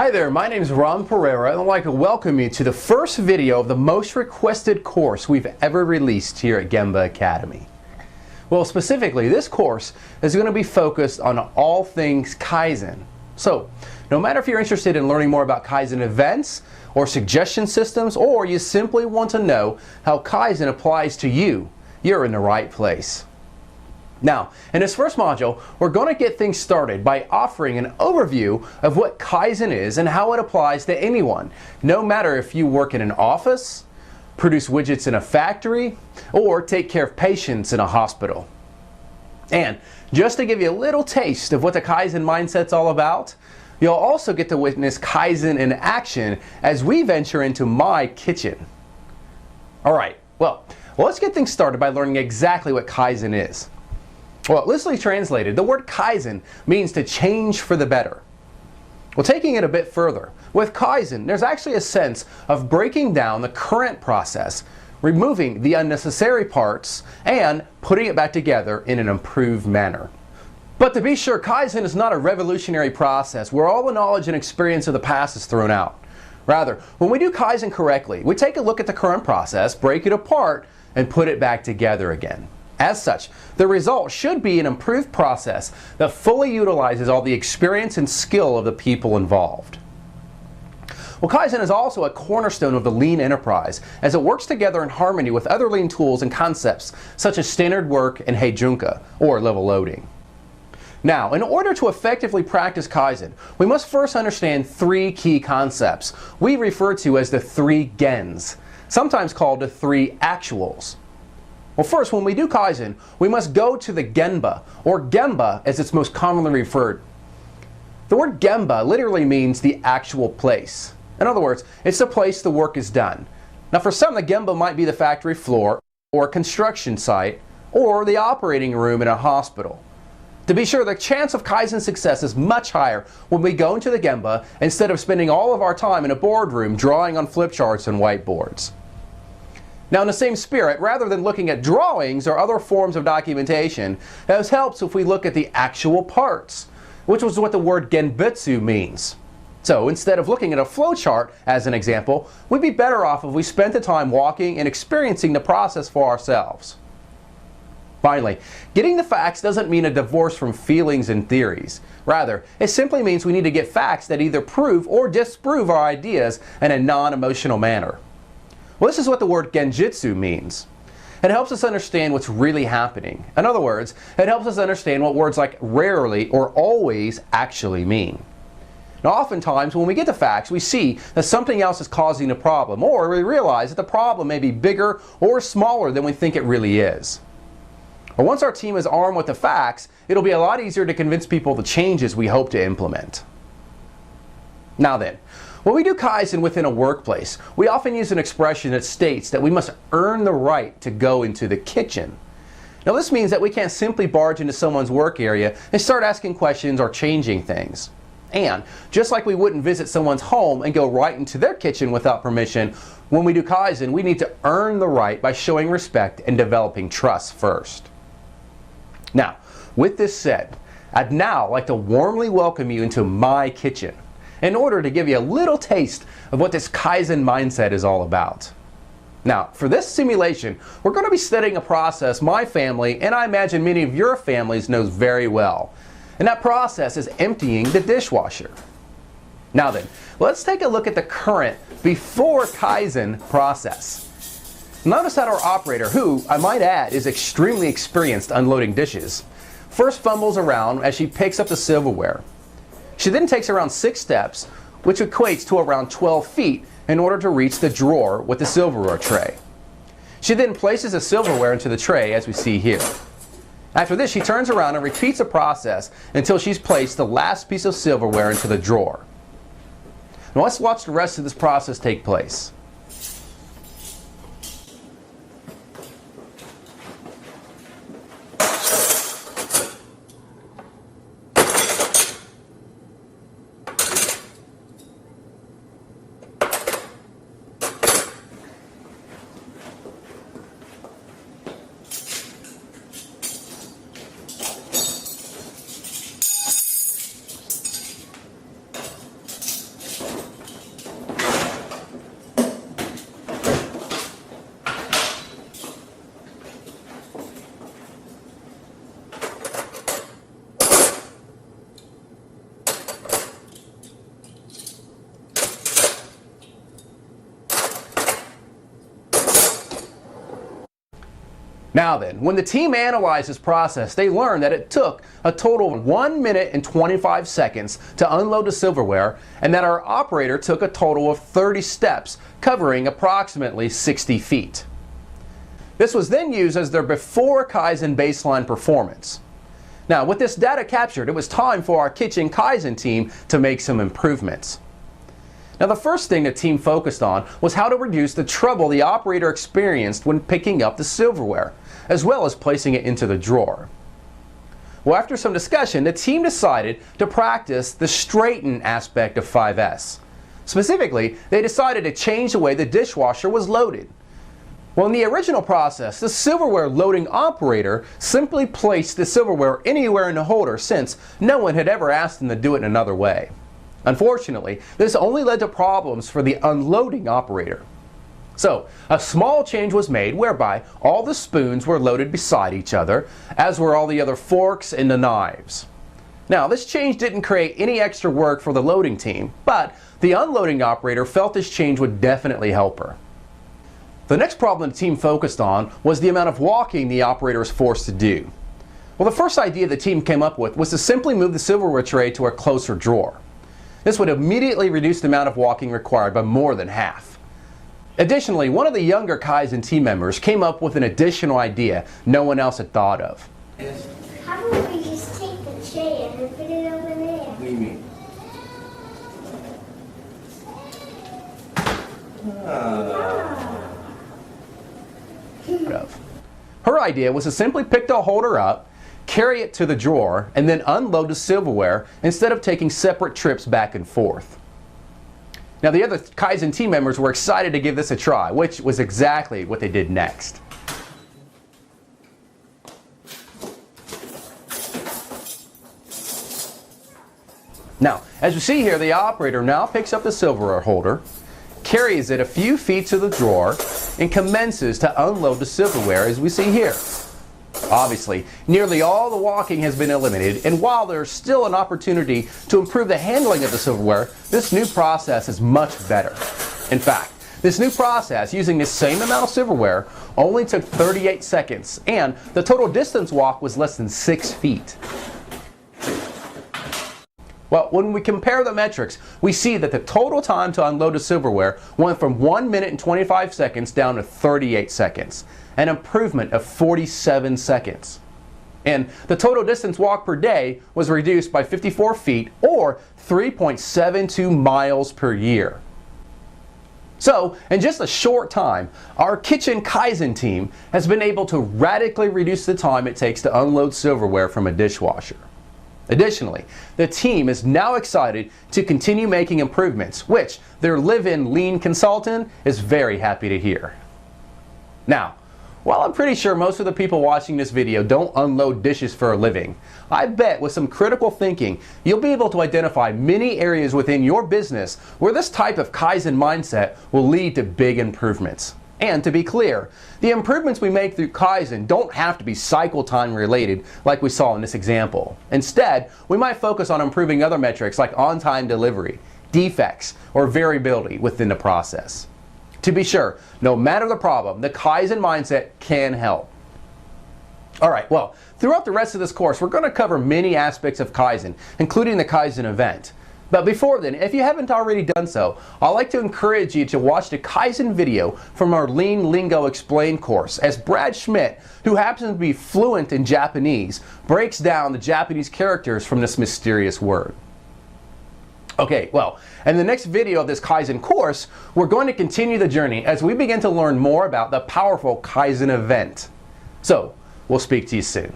Hi there, my name is Ron Pereira and I'd like to welcome you to the first video of the most requested course we've ever released here at Gemba Academy. Well, specifically, this course is going to be focused on all things Kaizen. So, no matter if you're interested in learning more about Kaizen events or suggestion systems, or you simply want to know how Kaizen applies to you, you're in the right place. Now, in this first module, we're going to get things started by offering an overview of what Kaizen is and how it applies to anyone, no matter if you work in an office, produce widgets in a factory, or take care of patients in a hospital. And just to give you a little taste of what the Kaizen mindset's all about, you'll also get to witness Kaizen in action as we venture into my kitchen. Alright, well, let's get things started by learning exactly what Kaizen is. Well, loosely translated, the word Kaizen means to change for the better. Well, taking it a bit further, with Kaizen, there's actually a sense of breaking down the current process, removing the unnecessary parts, and putting it back together in an improved manner. But to be sure, Kaizen is not a revolutionary process where all the knowledge and experience of the past is thrown out. Rather, when we do Kaizen correctly, we take a look at the current process, break it apart, and put it back together again. As such, the result should be an improved process that fully utilizes all the experience and skill of the people involved. Well, Kaizen is also a cornerstone of the lean enterprise as it works together in harmony with other lean tools and concepts such as standard work and heijunka, or level loading. Now, in order to effectively practice Kaizen, we must first understand three key concepts we refer to as the three gens, sometimes called the three actuals. Well, first, when we do Kaizen, we must go to the Genba, or Gemba as it's most commonly referred. The word Gemba literally means the actual place. In other words, it's the place the work is done. Now, for some, the Gemba might be the factory floor, or a construction site, or the operating room in a hospital. To be sure, the chance of Kaizen success is much higher when we go into the Gemba instead of spending all of our time in a boardroom drawing on flip charts and whiteboards. Now, in the same spirit, rather than looking at drawings or other forms of documentation, it helps if we look at the actual parts, which was what the word genbutsu means. So, instead of looking at a flowchart, as an example, we'd be better off if we spent the time walking and experiencing the process for ourselves. Finally, getting the facts doesn't mean a divorce from feelings and theories. Rather, it simply means we need to get facts that either prove or disprove our ideas in a non-emotional manner. Well, this is what the word genjutsu means. It helps us understand what's really happening. In other words, it helps us understand what words like rarely or always actually mean. Now, oftentimes, when we get the facts, we see that something else is causing the problem, or we realize that the problem may be bigger or smaller than we think it really is. But once our team is armed with the facts, it'll be a lot easier to convince people of the changes we hope to implement. Now then, when we do Kaizen within a workplace, we often use an expression that states that we must earn the right to go into the kitchen. Now, this means that we can't simply barge into someone's work area and start asking questions or changing things. And just like we wouldn't visit someone's home and go right into their kitchen without permission, when we do Kaizen, we need to earn the right by showing respect and developing trust first. Now, with this said, I'd now like to warmly welcome you into my kitchen, in order to give you a little taste of what this Kaizen mindset is all about. Now, for this simulation, we're going to be studying a process my family, and I imagine many of your families, knows very well. And that process is emptying the dishwasher. Now then, let's take a look at the current before Kaizen process. Notice that our operator, who, I might add, is extremely experienced unloading dishes, first fumbles around as she picks up the silverware. She then takes around 6 steps, which equates to around 12 feet, in order to reach the drawer with the silverware tray. She then places the silverware into the tray, as we see here. After this, she turns around and repeats the process until she's placed the last piece of silverware into the drawer. Now let's watch the rest of this process take place. Now then, when the team analyzed this process, they learned that it took a total of 1 minute and 25 seconds to unload the silverware, and that our operator took a total of 30 steps, covering approximately 60 feet. This was then used as their before Kaizen baseline performance. Now, with this data captured, it was time for our Kitchen Kaizen team to make some improvements. Now, the first thing the team focused on was how to reduce the trouble the operator experienced when picking up the silverware, as well as placing it into the drawer. Well, after some discussion, the team decided to practice the straighten aspect of 5S. Specifically, they decided to change the way the dishwasher was loaded. Well, in the original process, the silverware loading operator simply placed the silverware anywhere in the holder, since no one had ever asked them to do it in another way. Unfortunately, this only led to problems for the unloading operator. So, a small change was made whereby all the spoons were loaded beside each other, as were all the other forks and the knives. Now, this change didn't create any extra work for the loading team, but the unloading operator felt this change would definitely help her. The next problem the team focused on was the amount of walking the operator was forced to do. Well, the first idea the team came up with was to simply move the silverware tray to a closer drawer. This would immediately reduce the amount of walking required by more than half. Additionally, one of the younger Kaizen team members came up with an additional idea no one else had thought of. How about we just take the chair and put it over there? What do you mean? Her idea was to simply pick the holder up, carry it to the drawer, and then unload the silverware instead of taking separate trips back and forth. Now, the other Kaizen team members were excited to give this a try, which was exactly what they did next. Now, as you see here, the operator now picks up the silverware holder, carries it a few feet to the drawer, and commences to unload the silverware as we see here. Obviously, nearly all the walking has been eliminated, and while there's still an opportunity to improve the handling of the silverware, this new process is much better. In fact, this new process, using the same amount of silverware, only took 38 seconds, and the total distance walked was less than 6 feet. Well, when we compare the metrics, we see that the total time to unload the silverware went from 1 minute and 25 seconds down to 38 seconds, an improvement of 47 seconds. And the total distance walked per day was reduced by 54 feet, or 3.72 miles per year. So, in just a short time, our Kitchen Kaizen team has been able to radically reduce the time it takes to unload silverware from a dishwasher. Additionally, the team is now excited to continue making improvements, which their live-in lean consultant is very happy to hear. Now, while I'm pretty sure most of the people watching this video don't unload dishes for a living, I bet with some critical thinking, you'll be able to identify many areas within your business where this type of Kaizen mindset will lead to big improvements. And to be clear, the improvements we make through Kaizen don't have to be cycle time related like we saw in this example. Instead, we might focus on improving other metrics like on-time delivery, defects, or variability within the process. To be sure, no matter the problem, the Kaizen mindset can help. Alright, well, throughout the rest of this course, we're going to cover many aspects of Kaizen, including the Kaizen event. But before then, if you haven't already done so, I'd like to encourage you to watch the Kaizen video from our Lean Lingo Explained course, as Brad Schmidt, who happens to be fluent in Japanese, breaks down the Japanese characters from this mysterious word. Okay, well, in the next video of this Kaizen course, we're going to continue the journey as we begin to learn more about the powerful Kaizen event. So, we'll speak to you soon.